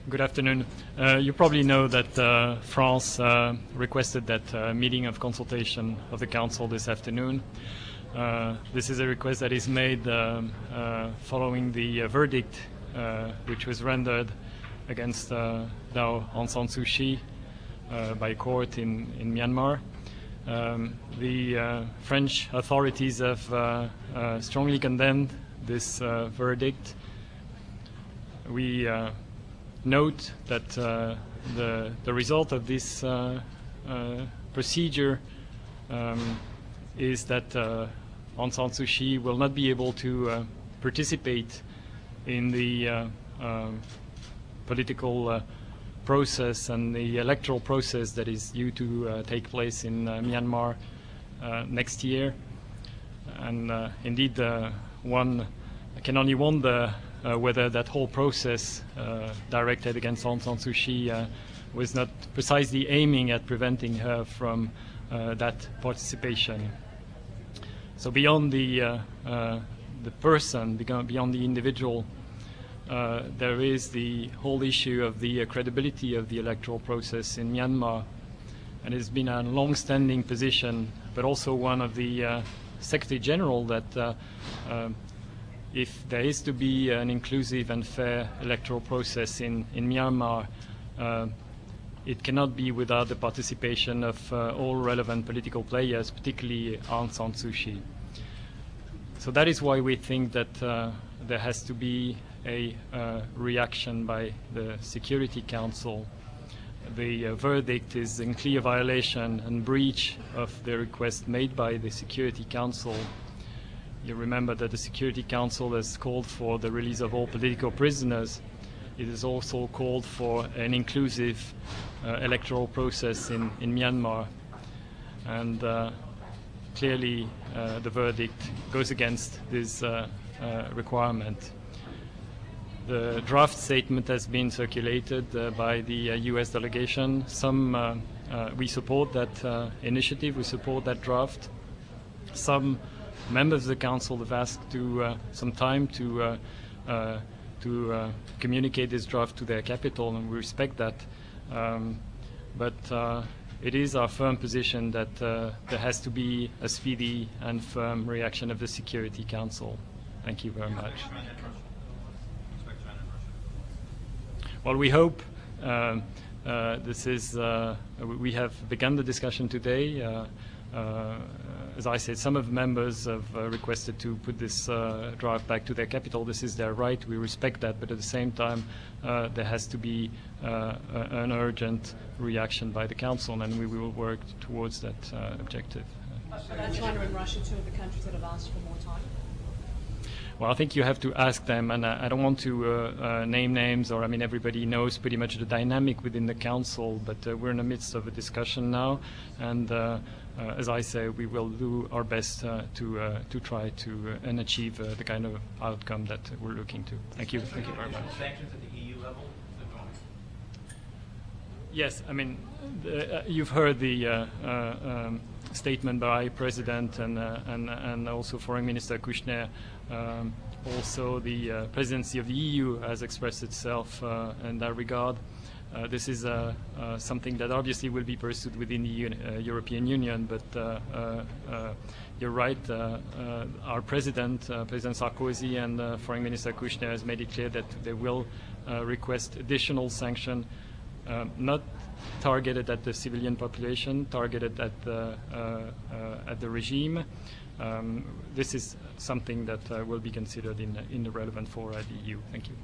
Good afternoon. You probably know that France requested that meeting of consultation of the Council this afternoon. This is a request that is made following the verdict which was rendered against now Aung San Suu Kyi by court in Myanmar. The French authorities have strongly condemned this verdict. We note that the result of this procedure is that Aung San Suu Kyi will not be able to participate in the political process and the electoral process that is due to take place in Myanmar next year. And indeed, one can only wonder whether that whole process directed against Aung San Suu Kyi was not precisely aiming at preventing her from that participation. So beyond the person, beyond the individual, there is the whole issue of the credibility of the electoral process in Myanmar, and it's been a long-standing position, but also one of the Secretary General, that if there is to be an inclusive and fair electoral process in Myanmar, it cannot be without the participation of all relevant political players, particularly Aung San Suu Kyi. So that is why we think that there has to be a reaction by the Security Council. The verdict is in clear violation and breach of the request made by the Security Council. You remember that the Security Council has called for the release of all political prisoners. It has also called for an inclusive electoral process in Myanmar. And clearly the verdict goes against this requirement. The draft statement has been circulated by the US delegation. We support that initiative, we support that draft. Some members of the Council have asked some time to communicate this draft to their capital, and we respect that. But it is our firm position that there has to be a speedy and firm reaction of the Security Council. Thank you very much. Well, we hope we have begun the discussion today. As I said, some of the members have requested to put this draft back to their capital. This is their right. We respect that. But at the same time, there has to be an urgent reaction by the Council, and we will work towards that objective. Are China and Russia two of the countries that have asked for more time? Well, I think you have to ask them, and I don't want to name names, or I mean, everybody knows pretty much the dynamic within the Council, but we're in the midst of a discussion now, and as I say, we will do our best to try to and achieve the kind of outcome that we're looking to. Thank you. Thank you very much. Sanctions at the EU level? Yes, I mean, you've heard the statement by President and also Foreign Minister Kushner. Also, the presidency of the EU has expressed itself in that regard. This is something that obviously will be pursued within the European Union, but you're right, our President Sarkozy and Foreign Minister Kushner has made it clear that they will request additional sanction, not targeted at the civilian population, targeted at the regime. This is something that will be considered in the relevant fora at the EU. Thank you.